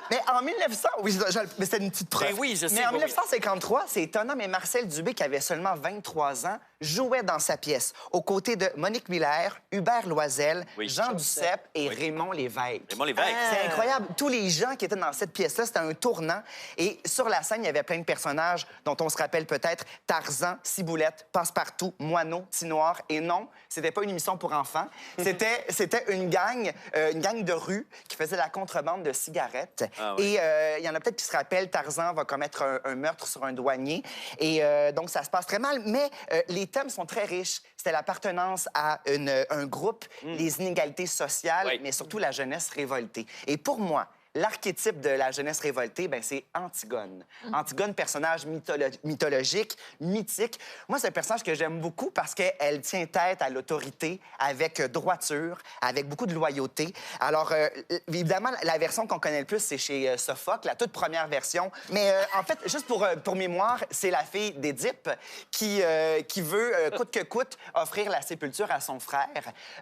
Mais en 1900... Oui, mais c'était une petite preuve. Ben oui, je sais, Mais en oui. 1953, c'est étonnant, mais Marcel Dubé, qui avait seulement 23 ans, jouait dans sa pièce, aux côtés de Monique Miller, Hubert Loisel, Jean Duceppe et Raymond Lévesque. Raymond Lévesque. C'est incroyable. Tous les gens qui étaient dans cette pièce-là, c'était un tournant. Et sur la scène, il y avait plein de personnages dont on se rappelle peut-être Tarzan, Ciboulette, Passepartout, Moineau, Tinoir. Et non, c'était pas une émission pour enfants. C'était une gang de rue qui faisait la contrebande de cigarettes. Ah oui. Et il y en a peut-être qui se rappellent, Tarzan va commettre un meurtre sur un douanier. Et donc, ça se passe très mal. Mais les thèmes sont très riches. C'était l'appartenance à un groupe, les inégalités sociales, mais surtout la jeunesse révoltée. Et pour moi, l'archétype de la jeunesse révoltée, ben, c'est Antigone. Antigone, personnage mythologique, mythique. Moi, c'est un personnage que j'aime beaucoup parce qu'elle tient tête à l'autorité avec droiture, avec beaucoup de loyauté. Alors, évidemment, la version qu'on connaît le plus, c'est chez Sophocle, la toute première version. Mais en fait, juste pour mémoire, c'est la fille d'Édipe qui veut, coûte que coûte, offrir la sépulture à son frère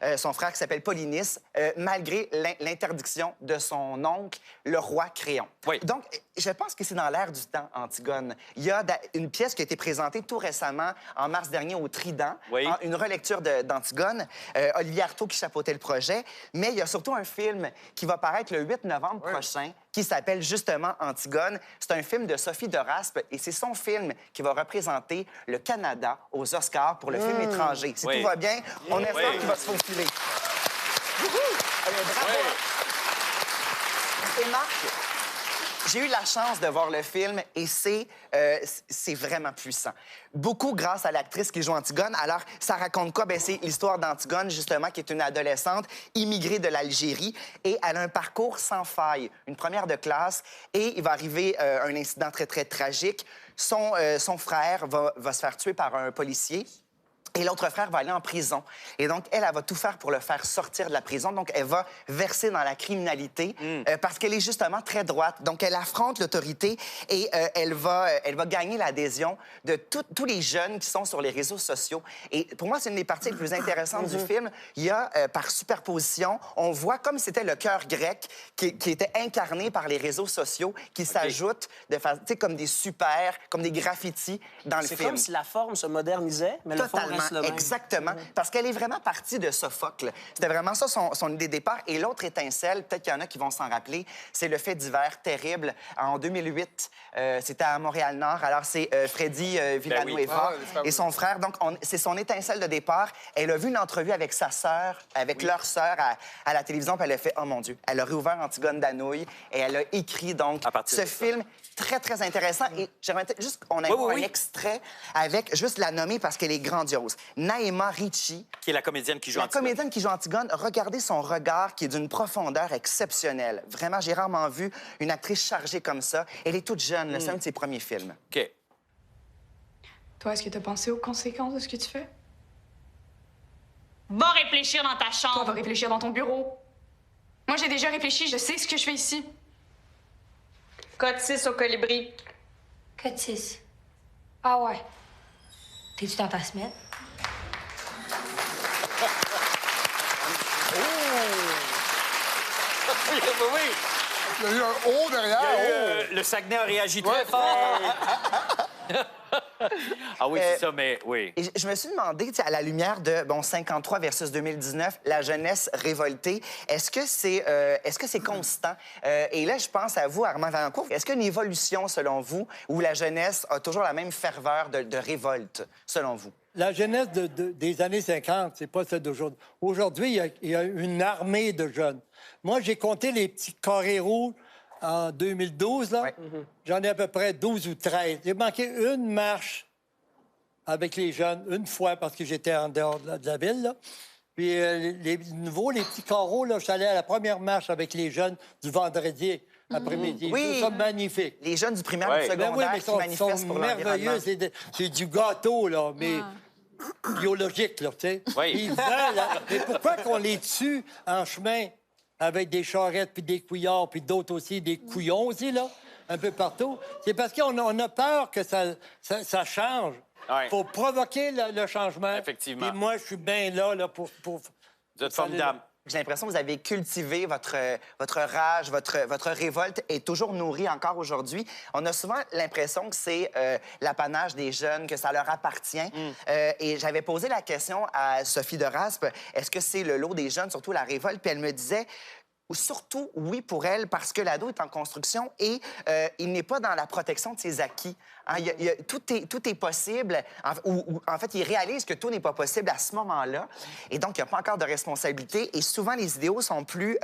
qui s'appelle Polynice, malgré l'interdiction de son oncle, le roi Créon. Oui. Donc, je pense que c'est dans l'air du temps, Antigone. Il y a une pièce qui a été présentée tout récemment, en mars dernier, au Trident, une relecture d'Antigone. Olivier Artaud qui chapeautait le projet. Mais il y a surtout un film qui va paraître le 8 novembre prochain, qui s'appelle justement Antigone. C'est un film de Sophie de Raspe et c'est son film qui va représenter le Canada aux Oscars pour le film étranger. Si tout va bien, on espère qu'il va se faufiler. Bravo! Et Marc, j'ai eu la chance de voir le film et c'est vraiment puissant. Beaucoup grâce à l'actrice qui joue Antigone. Alors, ça raconte quoi? Bien, c'est l'histoire d'Antigone, justement, qui est une adolescente immigrée de l'Algérie et elle a un parcours sans faille, une première de classe et il va arriver un incident très, très tragique. Son frère va se faire tuer par un policier. Et l'autre frère va aller en prison. Et donc, elle va tout faire pour le faire sortir de la prison. Donc, elle va verser dans la criminalité parce qu'elle est justement très droite. Donc, elle affronte l'autorité et elle va gagner l'adhésion de tous les jeunes qui sont sur les réseaux sociaux. Et pour moi, c'est une des parties les plus intéressantes du film. Il y a, par superposition, on voit comme si c'était le cœur grec qui était incarné par les réseaux sociaux qui s'ajoutent de façon, tu sais, comme des comme des graffitis dans le film. C'est comme si la forme se modernisait, mais le fond reste le même. Exactement. Parce qu'elle est vraiment partie de Sophocle. C'était vraiment ça son idée de départ. Et l'autre étincelle, peut-être qu'il y en a qui vont s'en rappeler, c'est le fait divers terrible. En 2008, c'était à Montréal-Nord. Alors, c'est Freddy Villanueva et son frère. Donc, c'est son étincelle de départ. Elle a vu une entrevue avec sa sœur, avec leur sœur à la télévision, puis elle a fait « Oh mon Dieu! » Elle a réouvert Antigone d'Anouilh et elle a écrit, donc, ce film très, très intéressant. Et j'aimerais juste qu'on ait un extrait avec, juste la nommer parce qu'elle est grandiose. Naïma Ricci. Qui est la comédienne qui joue La Antigone. comédienne qui joue Antigone. Regardez son regard qui est d'une profondeur exceptionnelle. Vraiment, j'ai rarement vu une actrice chargée comme ça. Elle est toute jeune, là. C'est un de ses premiers films. OK. Toi, est-ce que tu as pensé aux conséquences de ce que tu fais? Va réfléchir dans ta chambre. Toi, va réfléchir dans ton bureau. Moi, j'ai déjà réfléchi, je sais ce que je fais ici. Code 6 au colibri. Code 6. Ah ouais. T'es-tu dans ta semaine? Oui. Il y a eu un haut derrière. Le Saguenay a réagi très fort. Ah oui, c'est ça, mais oui. Et je me suis demandé, tu sais, à la lumière de 53 versus 2019, la jeunesse révoltée, est-ce que c'est constant? Et là, je pense à vous, Armand Vaillancourt. Est-ce qu'il y a une évolution, selon vous, où la jeunesse a toujours la même ferveur de révolte, selon vous? La jeunesse des années 50, c'est pas celle d'aujourd'hui. Aujourd'hui, il y a une armée de jeunes. Moi, j'ai compté les petits carrés rouges en 2012, là. J'en ai à peu près 12 ou 13. J'ai manqué une marche avec les jeunes, une fois, parce que j'étais en dehors de la ville, là. Puis les petits carreaux, là, je suis allé à la première marche avec les jeunes du vendredi après-midi. Oui. C'est magnifique. Les jeunes du primaire et du secondaire Ben oui, mais qui manifestent pour merveilleux. l'environnement. C'est du gâteau, là, mais biologique, là, tu sais. Oui. Ils veulent, mais pourquoi qu'on les tue en chemin avec des charrettes puis des couillards, puis d'autres aussi, des couillons aussi, là, un peu partout? C'est parce qu'on a peur que ça change. Ouais. Il faut provoquer le changement. Effectivement. Et moi, je suis bien là pour... Vous êtes formidable. J'ai l'impression que vous avez cultivé votre rage, votre révolte est toujours nourrie encore aujourd'hui. On a souvent l'impression que c'est l'apanage des jeunes, que ça leur appartient. Et j'avais posé la question à Sophie de Raspe, est-ce que c'est le lot des jeunes, surtout la révolte? Puis elle me disait... Surtout, oui, pour elle, parce que l'ado est en construction et il n'est pas dans la protection de ses acquis. Hein, tout est possible. En fait, il réalise que tout n'est pas possible à ce moment-là. Et donc, il n'y a pas encore de responsabilité. Et souvent, les idéaux sont plus...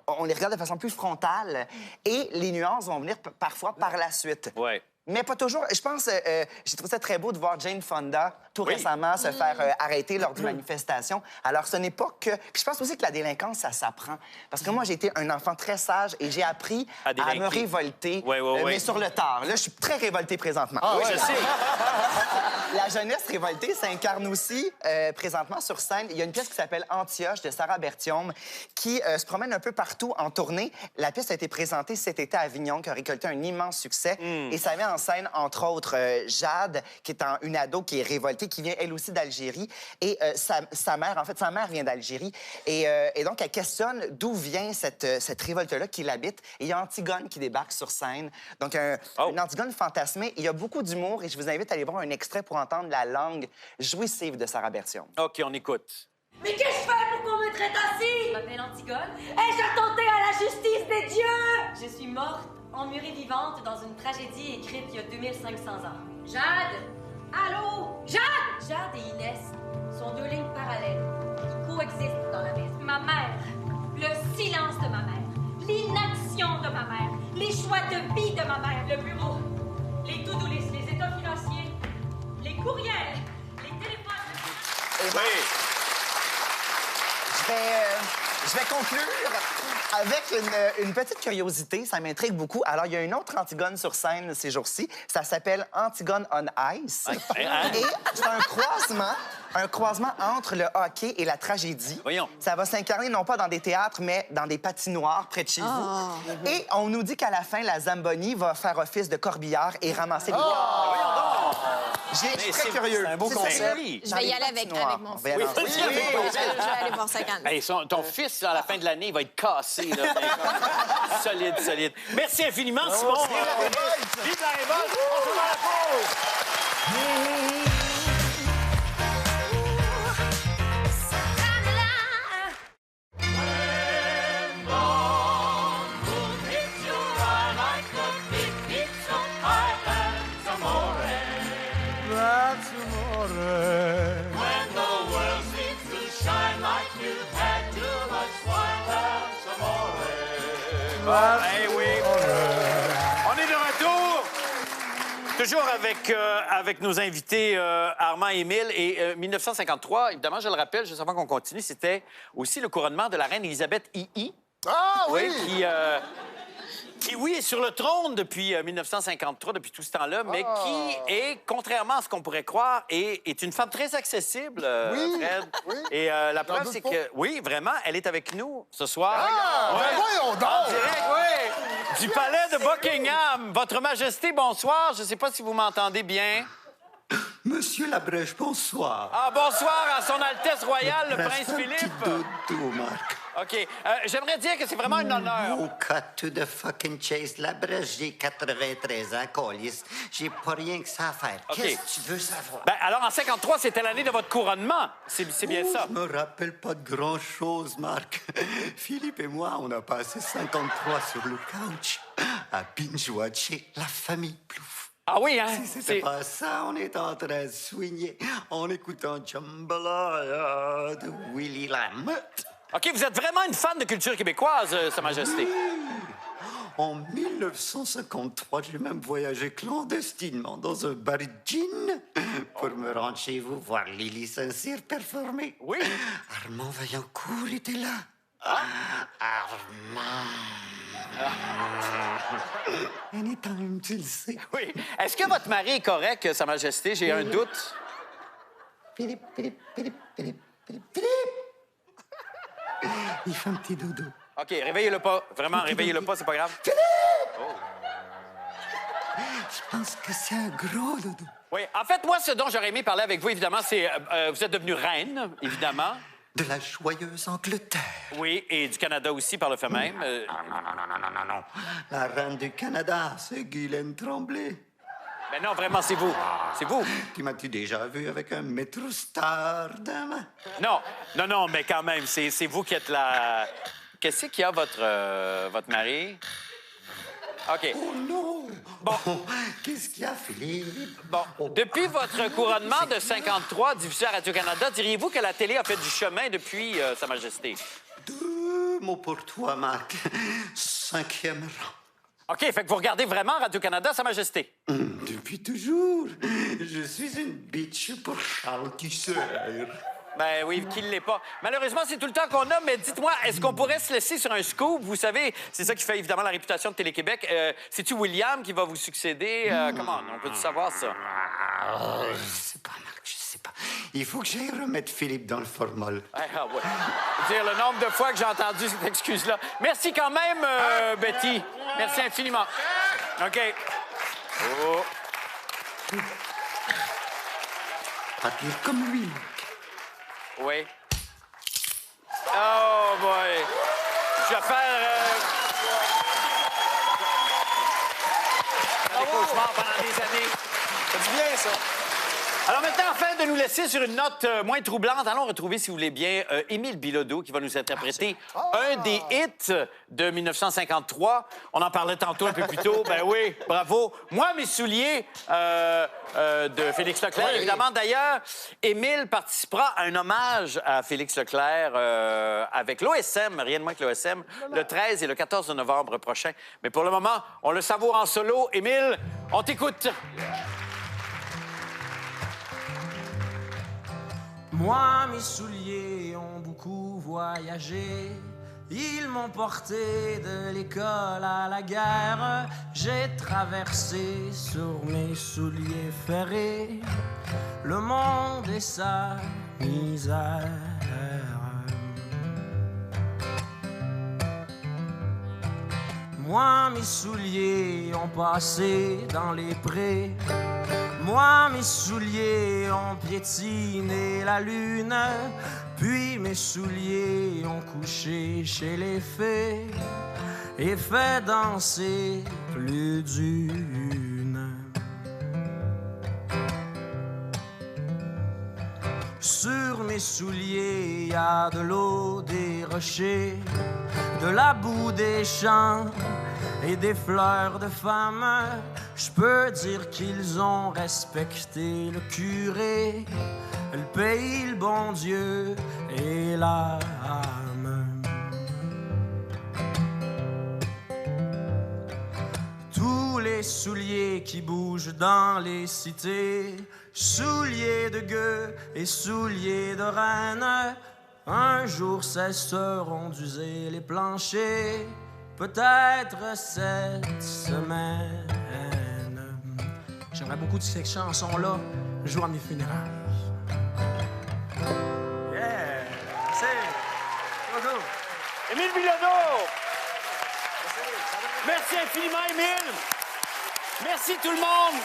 on les regarde de façon plus frontale. Et les nuances vont venir parfois par la suite. Ouais. Mais pas toujours. Je pense, j'ai trouvé ça très beau de voir Jane Fonda tout récemment se faire arrêter lors d'une manifestation. Alors, ce n'est pas que... Puis je pense aussi que la délinquance, ça s'apprend. Parce que moi, j'ai été un enfant très sage et j'ai appris à me révolter, mais sur le tard. Là, je suis très révolté présentement. Ah, oui, je sais. La jeunesse révoltée s'incarne aussi présentement sur scène. Il y a une pièce qui s'appelle Antioche de Sarah Berthiaume qui se promène un peu partout en tournée. La pièce a été présentée cet été à Avignon, qui a récolté un immense succès. Et ça met en scène, entre autres, Jade, qui est une ado qui est révoltée, qui vient elle aussi d'Algérie. Et sa mère vient d'Algérie. Et donc, elle questionne d'où vient cette révolte-là qui l'habite. Et il y a Antigone qui débarque sur scène. Donc, une Antigone fantasmée. Il y a beaucoup d'humour et je vous invite à aller voir un extrait pour entendre la langue jouissive de Sarah Berthiaume. OK, on écoute. Mais qu'est-ce que je fais pour qu'on me traite ainsi? Je m'appelle Antigone. Ai-je attenté à la justice des dieux? Je suis morte, emmurée vivante dans une tragédie écrite il y a 2500 ans. Jade! Allô? Jade! Jade et Inès sont deux lignes parallèles qui coexistent dans la maison. Ma mère, le silence de ma mère, l'inaction de ma mère, les choix de vie de ma mère, le bureau, les to-do lists, les états financiers, les courriels, les téléphones... Je vais conclure avec une petite curiosité. Ça m'intrigue beaucoup. Alors, il y a une autre Antigone sur scène ces jours-ci. Ça s'appelle Antigone on Ice. Et c'est un croisement entre le hockey et la tragédie. Voyons. Ça va s'incarner non pas dans des théâtres, mais dans des patinoires près de chez vous. Et on nous dit qu'à la fin, la Zamboni va faire office de corbillard et ramasser les points. Je suis très curieux. C'est un beau concept. Je vais y aller avec mon fils. Je vais aller voir ça quand même. Hey, ton fils, là, à la fin de l'année, il va être cassé. Là. Solide, solide. Merci infiniment, Simon. Vive la révolte! On se met à la pause! Eh oui. On est de retour. Toujours avec nos invités Armand et Émile. Et 1953, évidemment, je le rappelle, juste avant qu'on continue, c'était aussi le couronnement de la reine Élisabeth II. Ah oui! Qui, oui, est sur le trône depuis 1953, depuis tout ce temps-là, mais qui est, contrairement à ce qu'on pourrait croire, est une femme très accessible, Fred. Oui. Et la preuve, c'est que, oui, vraiment, elle est avec nous ce soir. Ah! Ben voyons donc! En direct, oui! Du palais de Buckingham. Votre Majesté, bonsoir. Je ne sais pas si vous m'entendez bien. Monsieur Labrèche, bonsoir. Ah, bonsoir à son Altesse royale, le prince Philippe. Un petit dodo, Marc. OK. J'aimerais dire que c'est vraiment un honneur. Oh, cut to the fucking chase. La brèche, j'ai 93 ans, câlisse. J'ai pas rien que ça à faire. OK. Qu'est-ce que tu veux savoir? Ben, alors, en 53, c'était l'année de votre couronnement. C'est bien ça. Je me rappelle pas de grand-chose, Marc. Philippe et moi, on a passé 53 sur le couch à binge-watcher La Famille Plouf. Ah oui, hein? Si c'était pas ça, on est en train de swinguer en écoutant Jambalaya de Willy Lamont. OK, vous êtes vraiment une fan de culture québécoise, Sa Majesté. En 1953, j'ai même voyagé clandestinement dans un bar de gin pour me rendre chez vous voir Lily Saint-Cyr performer. Oui. Armand Vaillancourt était là. Armand. Anytime, tu le sais. Oui. Est-ce que votre mari est correct, Sa Majesté? J'ai un doute. Philippe. Il fait un petit dodo. OK, réveillez-le pas. Vraiment, réveillez-le pas, c'est pas grave. Je pense que c'est un gros dodo. Oui. En fait, moi, ce dont j'aurais aimé parler avec vous, évidemment, c'est... vous êtes devenue reine, évidemment. De la joyeuse Angleterre. Oui, et du Canada aussi, par le fait même. Non. La reine du Canada, c'est Guylaine Tremblay. Mais non, vraiment, c'est vous. C'est vous. Tu m'as-tu déjà vu avec un métro star dame? Non, mais quand même, c'est vous qui êtes la... Qu'est-ce qu'il y a, votre mari? OK. Oh non! Bon. Qu'est-ce qu'il y a, Philippe? Bon. Depuis votre couronnement de 53 diffusé à Radio-Canada, diriez-vous que la télé a fait du chemin depuis Sa Majesté? 2 mots pour toi, Marc. 5e rang. OK, fait que vous regardez vraiment Radio-Canada, Sa Majesté? Depuis toujours. Je suis une bitch pour Charles Tisser. Ben oui, qu'il l'est pas. Malheureusement, c'est tout le temps qu'on a, mais dites-moi, est-ce qu'on pourrait se laisser sur un scoop? Vous savez, c'est ça qui fait évidemment la réputation de Télé-Québec. C'est-tu William qui va vous succéder? Comment? On peut-tu savoir ça? Je sais pas, Marc, je sais pas. Il faut que j'aille remettre Philippe dans le formol. Ah ouais. Dire le nombre de fois que j'ai entendu cette excuse-là. Merci quand même, Betty. Merci infiniment. OK. Oh. Pas pire comme lui. Oui. Oh, boy. Je vais faire... des cauchemars pendant des années. C'est bien, ça. Alors maintenant, afin de nous laisser sur une note moins troublante, allons retrouver, si vous voulez bien, Émile Bilodeau qui va nous interpréter un des hits de 1953. On en parlait tantôt un peu plus tôt. Ben oui, bravo. Moi, mes souliers de Félix Leclerc, évidemment. D'ailleurs, Émile participera à un hommage à Félix Leclerc avec l'OSM, rien de moins que l'OSM, le 13 et le 14 novembre prochain. Mais pour le moment, on le savoure en solo. Émile, on t'écoute. Moi, mes souliers ont beaucoup voyagé. Ils m'ont porté de l'école à la guerre. J'ai traversé sur mes souliers ferrés le monde et sa misère. Moi, mes souliers ont passé dans les prés. Moi, mes souliers ont piétiné la lune. Puis mes souliers ont couché chez les fées et fait danser plus d'une. Sur mes souliers, y a de l'eau, des rochers, de la boue des champs et des fleurs de femmes. Je peux dire qu'ils ont respecté le curé, le pays, le bon Dieu et l'âme. Tous les souliers qui bougent dans les cités, souliers de gueux et souliers de reine, un jour cesseront d'user les planchers, peut-être cette semaine. J'aimerais beaucoup de ces chansons-là jouer à mes funérailles. Yeah! Merci! Émile Bilodeau! Merci infiniment, Émile! Merci tout le monde!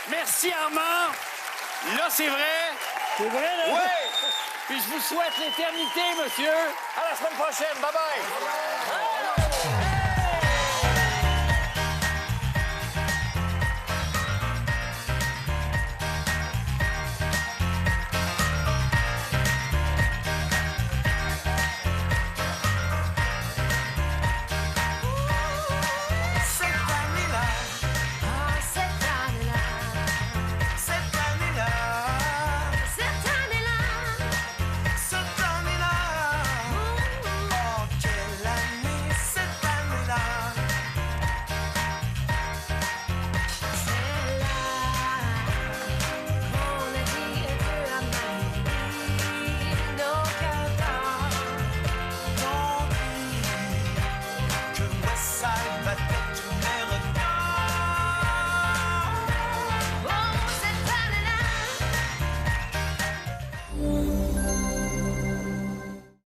Merci Armand! Là, c'est vrai! C'est vrai, là? Oui! Puis je vous souhaite l'éternité, monsieur. À la semaine prochaine. Bye-bye.